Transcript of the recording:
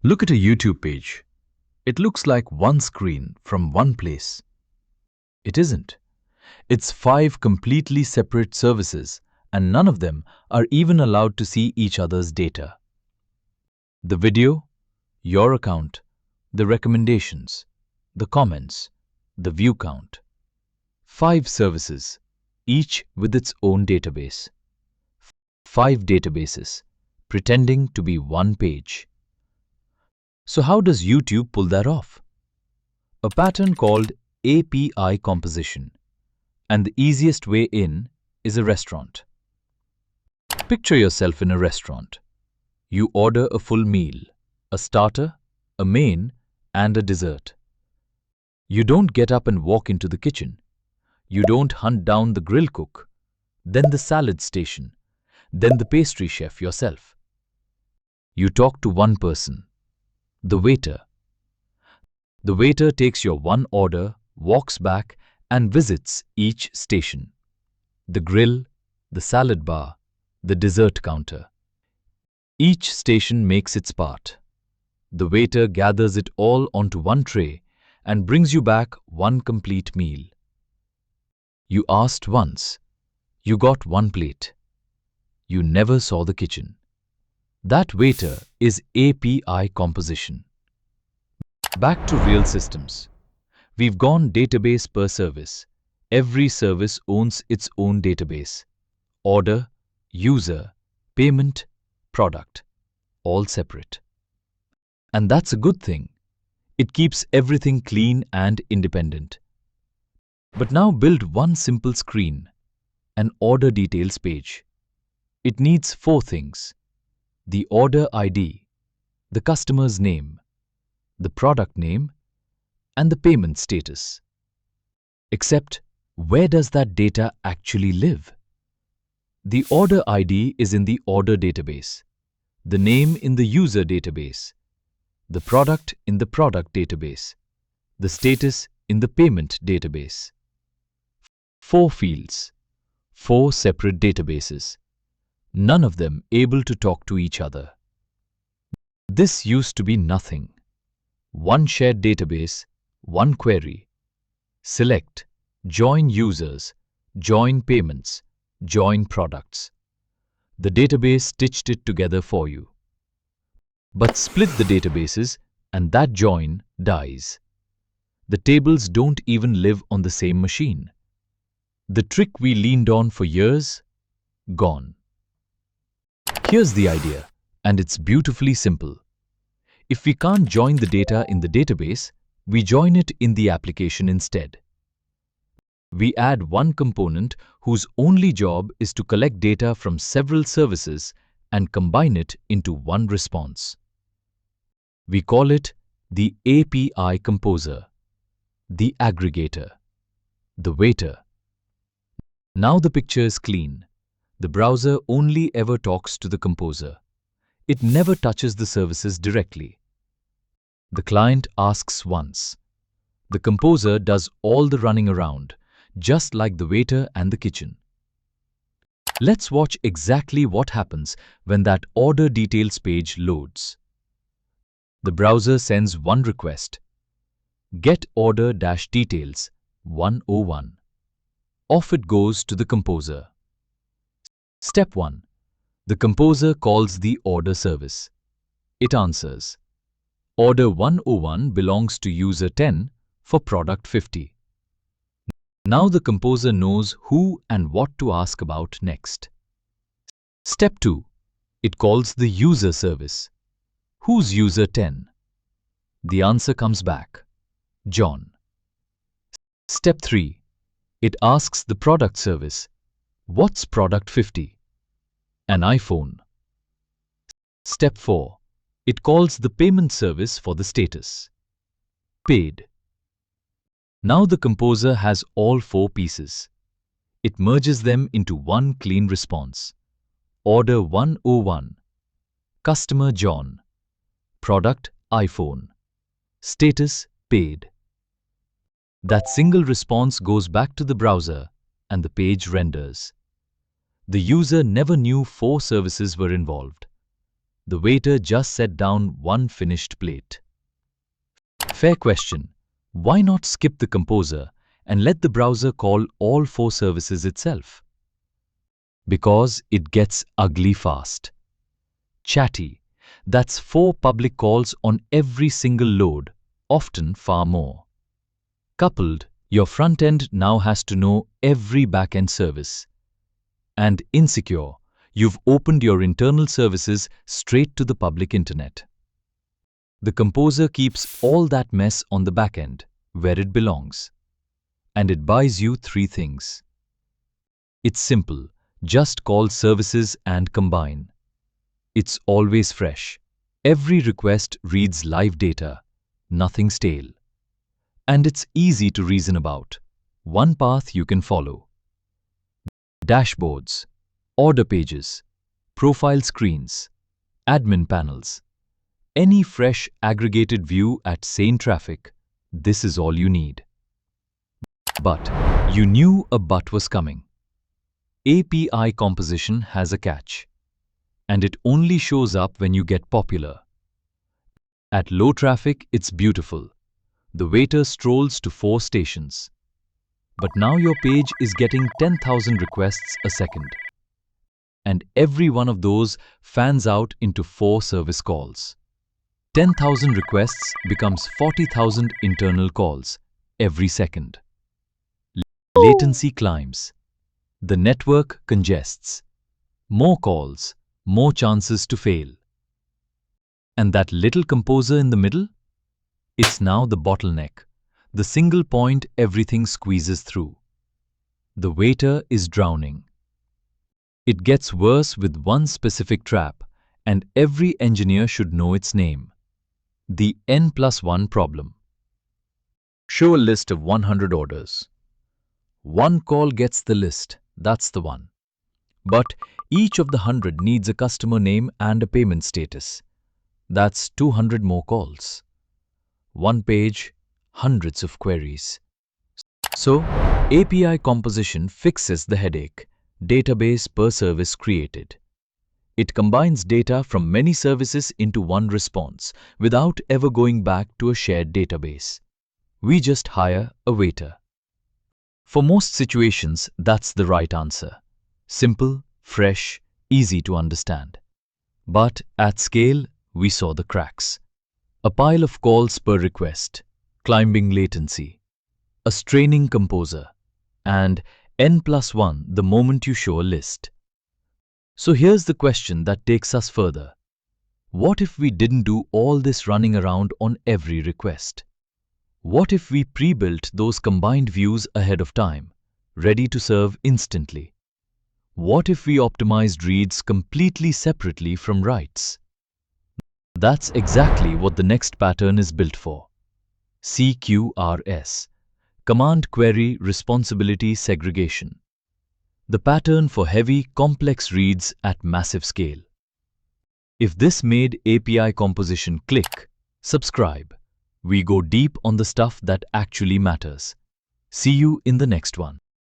Look at a YouTube page. It looks like one screen from one place. It isn't. It's 5 completely separate services, and none of them are even allowed to see each other's data. The video, your account, the recommendations, the comments, the view count. 5 services, each with its own database. 5 databases, pretending to be one page. So how does YouTube pull that off? A pattern called API composition. And the easiest way in is a restaurant. Picture yourself in a restaurant. You order a full meal, a starter, a main, and a dessert. You don't get up and walk into the kitchen. You don't hunt down the grill cook, then the salad station, then the pastry chef yourself. You talk to one person, the waiter. The waiter takes your one order, walks back, and visits each station. The grill, the salad bar, the dessert counter. Each station makes its part. The waiter gathers it all onto one tray and brings you back one complete meal. You asked once. You got one plate. You never saw the kitchen. That waiter is API composition. Back to real systems. We've gone database per service. Every service owns its own database. Order, user, payment, product, all separate. And that's a good thing. It keeps everything clean and independent. But now build one simple screen, an order details page. It needs 4 things: the order ID, the customer's name, the product name, and the payment status. Except, where does that data actually live? The order ID is in the order database, the name in the user database, the product in the product database, the status in the payment database. 4 fields, 4 separate databases, none of them able to talk to each other. This used to be nothing. One shared database, one query. Select, join users, join payments, join products. The database stitched it together for you. But split the databases and that join dies. The tables don't even live on the same machine. The trick we leaned on for years, gone. Here's the idea, and it's beautifully simple. If we can't join the data in the database, we join it in the application instead. We add one component whose only job is to collect data from several services and combine it into one response. We call it the API composer, the aggregator, the waiter. Now the picture is clean. The browser only ever talks to the composer. It never touches the services directly. The client asks once. The composer does all the running around, just like the waiter and the kitchen. Let's watch exactly what happens when that order details page loads. The browser sends one request. Get order-details 101. Off it goes to the composer. Step 1. The composer calls the order service. It answers. Order 101 belongs to user 10 for product 50. Now the composer knows who and what to ask about next. Step 2. It calls the user service. Who's user 10? The answer comes back. John. Step 3. It asks the product service. What's product 50? An iPhone. Step 4. It calls the payment service for the status. Paid. Now the composer has all 4 pieces. It merges them into one clean response. Order 101. Customer John. Product iPhone. Status paid. That single response goes back to the browser and the page renders. The user never knew 4 services were involved. The waiter just set down one finished plate. Fair question. Why not skip the composer and let the browser call all 4 services itself? Because it gets ugly fast. Chatty. That's 4 public calls on every single load, often far more. Coupled, your front end now has to know every back-end service. And insecure, you've opened your internal services straight to the public internet. The composer keeps all that mess on the back end, where it belongs. And it buys you 3 things. It's simple, just call services and combine. It's always fresh. Every request reads live data, nothing stale. And it's easy to reason about. One path you can follow. Dashboards, order pages, profile screens, admin panels. Any fresh aggregated view at sane traffic, this is all you need. But you knew a but was coming. API composition has a catch, and it only shows up when you get popular. At low traffic, it's beautiful. The waiter strolls to 4 stations. But now your page is getting 10,000 requests a second. And every one of those fans out into 4 service calls. 10,000 requests becomes 40,000 internal calls every second. Latency climbs. The network congests. More calls, more chances to fail. And that little composer in the middle? It's now the bottleneck, the single point everything squeezes through. The waiter is drowning. It gets worse with one specific trap, and every engineer should know its name. The N+1 problem. Show a list of 100 orders. One call gets the list, that's the one. But each of the 100 needs a customer name and a payment status. That's 200 more calls. One page, hundreds of queries. So, API composition fixes the headache, database per service created. It combines data from many services into one response without ever going back to a shared database. We just hire a waiter. For most situations, that's the right answer. Simple, fresh, easy to understand. But at scale, we saw the cracks. A pile of calls per request, climbing latency, a straining composer, and N+1 the moment you show a list. So here's the question that takes us further. What if we didn't do all this running around on every request? What if we pre-built those combined views ahead of time, ready to serve instantly? What if we optimized reads completely separately from writes? That's exactly what the next pattern is built for. CQRS, Command Query Responsibility Segregation. The pattern for heavy, complex reads at massive scale. If this made API composition click, subscribe. We go deep on the stuff that actually matters. See you in the next one.